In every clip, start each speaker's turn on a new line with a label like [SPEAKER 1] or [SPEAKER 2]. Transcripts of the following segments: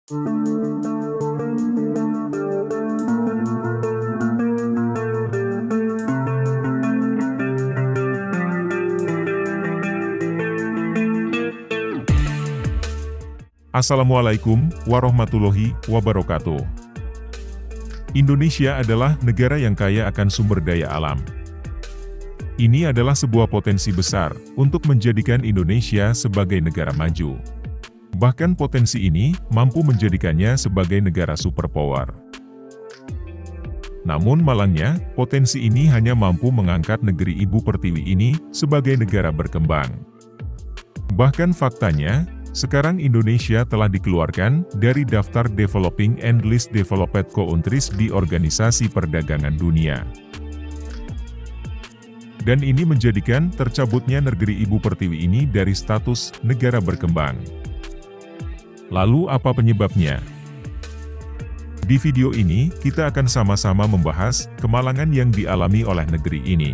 [SPEAKER 1] Assalamualaikum warahmatullahi wabarakatuh. Indonesia adalah negara yang kaya akan sumber daya alam. Ini adalah sebuah potensi besar untuk menjadikan Indonesia sebagai negara maju. Bahkan potensi ini mampu menjadikannya sebagai negara superpower. Namun malangnya, potensi ini hanya mampu mengangkat negeri ibu pertiwi ini sebagai negara berkembang. Bahkan faktanya, sekarang Indonesia telah dikeluarkan dari daftar Developing and Least Developed Countries di Organisasi Perdagangan Dunia. Dan ini menjadikan tercabutnya negeri ibu pertiwi ini dari status negara berkembang. Lalu apa penyebabnya? Di video ini, kita akan sama-sama membahas kemalangan yang dialami oleh negeri ini.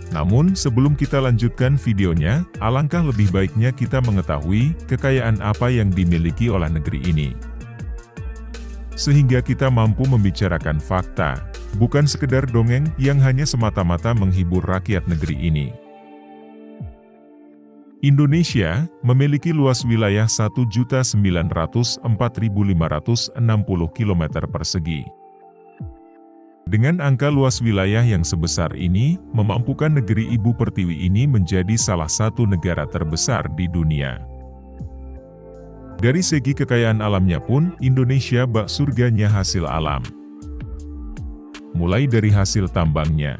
[SPEAKER 1] Namun, sebelum kita lanjutkan videonya, alangkah lebih baiknya kita mengetahui kekayaan apa yang dimiliki oleh negeri ini. Sehingga kita mampu membicarakan fakta, bukan sekedar dongeng yang hanya semata-mata menghibur rakyat negeri ini. Indonesia memiliki luas wilayah 1.904.560 km persegi. Dengan angka luas wilayah yang sebesar ini, memampukan negeri ibu pertiwi ini menjadi salah satu negara terbesar di dunia. Dari segi kekayaan alamnya pun, Indonesia bak surganya hasil alam. Mulai dari hasil tambangnya,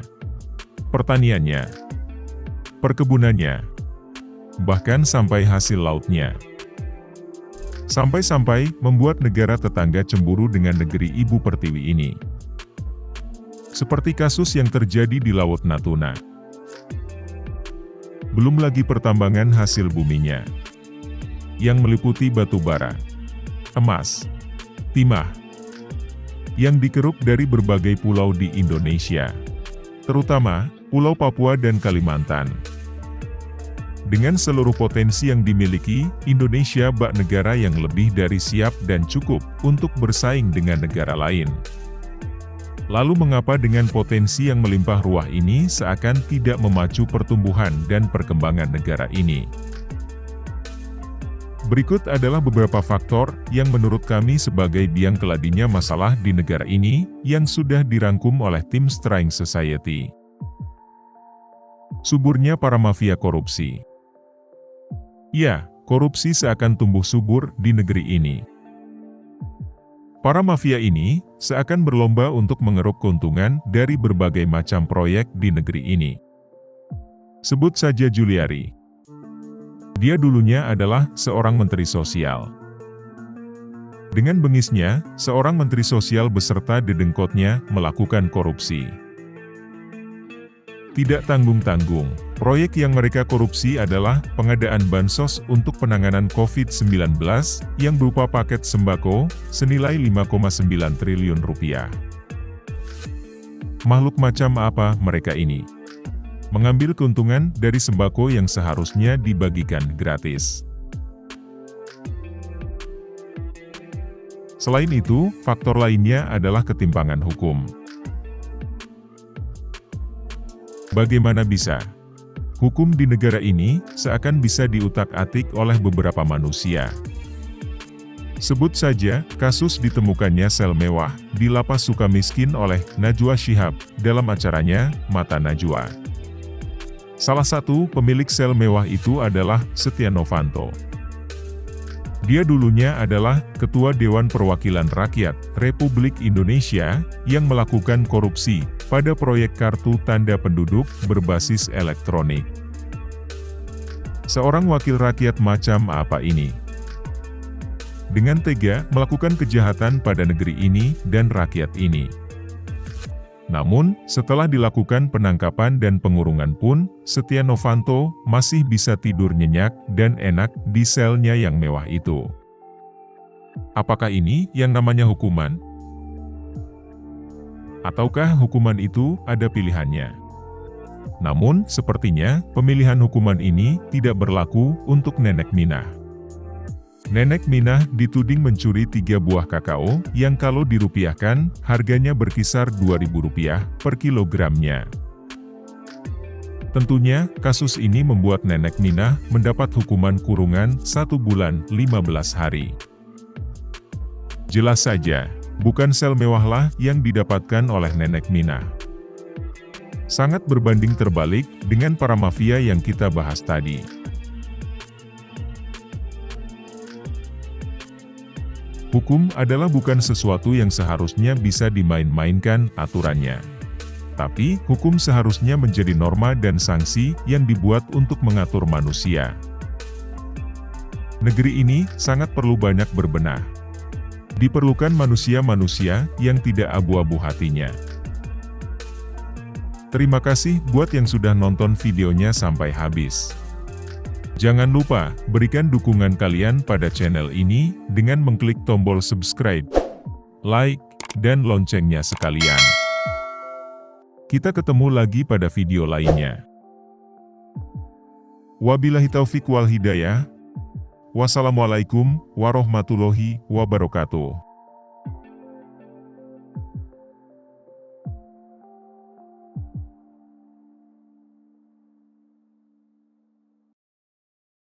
[SPEAKER 1] pertaniannya, perkebunannya, bahkan sampai hasil lautnya. Sampai-sampai membuat negara tetangga cemburu dengan negeri ibu pertiwi ini. Seperti kasus yang terjadi di Laut Natuna. Belum lagi pertambangan hasil buminya, yang meliputi batu bara, emas, timah, yang dikeruk dari berbagai pulau di Indonesia, terutama Pulau Papua dan Kalimantan. Dengan seluruh potensi yang dimiliki, Indonesia bak negara yang lebih dari siap dan cukup untuk bersaing dengan negara lain. Lalu mengapa dengan potensi yang melimpah ruah ini seakan tidak memacu pertumbuhan dan perkembangan negara ini? Berikut adalah beberapa faktor yang menurut kami sebagai biang keladinya masalah di negara ini yang sudah dirangkum oleh tim Straying Society. Suburnya para mafia korupsi. Ya, korupsi seakan tumbuh subur di negeri ini. Para mafia ini seakan berlomba untuk mengeruk keuntungan dari berbagai macam proyek di negeri ini. Sebut saja Juliari. Dia dulunya adalah seorang menteri sosial. Dengan bengisnya, seorang menteri sosial beserta dedengkotnya melakukan korupsi. Tidak tanggung-tanggung, proyek yang mereka korupsi adalah pengadaan bansos untuk penanganan COVID-19 yang berupa paket sembako senilai 5,9 triliun rupiah. Makhluk macam apa mereka ini? Mengambil keuntungan dari sembako yang seharusnya dibagikan gratis. Selain itu, faktor lainnya adalah ketimpangan hukum. Bagaimana bisa? Hukum di negara ini seakan bisa diutak-atik oleh beberapa manusia. Sebut saja, kasus ditemukannya sel mewah di Lapas Sukamiskin oleh Najwa Shihab dalam acaranya Mata Najwa. Salah satu pemilik sel mewah itu adalah Setia Novanto. Dia dulunya adalah Ketua Dewan Perwakilan Rakyat Republik Indonesia yang melakukan korupsi pada proyek kartu tanda penduduk berbasis elektronik. Seorang wakil rakyat macam apa ini? Dengan tega melakukan kejahatan pada negeri ini dan rakyat ini. Namun, setelah dilakukan penangkapan dan pengurungan pun, Setia Novanto masih bisa tidur nyenyak dan enak di selnya yang mewah itu. Apakah ini yang namanya hukuman? Ataukah hukuman itu ada pilihannya? Namun, sepertinya pemilihan hukuman ini tidak berlaku untuk Nenek Minah. Nenek Minah dituding mencuri 3 buah kakao, yang kalau dirupiahkan, harganya berkisar Rp2.000 per kilogramnya. Tentunya, kasus ini membuat Nenek Minah mendapat hukuman kurungan 1 bulan 15 hari. Jelas saja, bukan sel mewahlah yang didapatkan oleh Nenek Minah. Sangat berbanding terbalik dengan para mafia yang kita bahas tadi. Hukum adalah bukan sesuatu yang seharusnya bisa dimain-mainkan aturannya. Tapi, hukum seharusnya menjadi norma dan sanksi yang dibuat untuk mengatur manusia. Negeri ini sangat perlu banyak berbenah. Diperlukan manusia-manusia yang tidak abu-abu hatinya. Terima kasih buat yang sudah nonton videonya sampai habis. Jangan lupa, berikan dukungan kalian pada channel ini, dengan mengklik tombol subscribe, like, dan loncengnya sekalian. Kita ketemu lagi pada video lainnya. Wabillahi taufiq wal hidayah. Wassalamualaikum warahmatullahi wabarakatuh.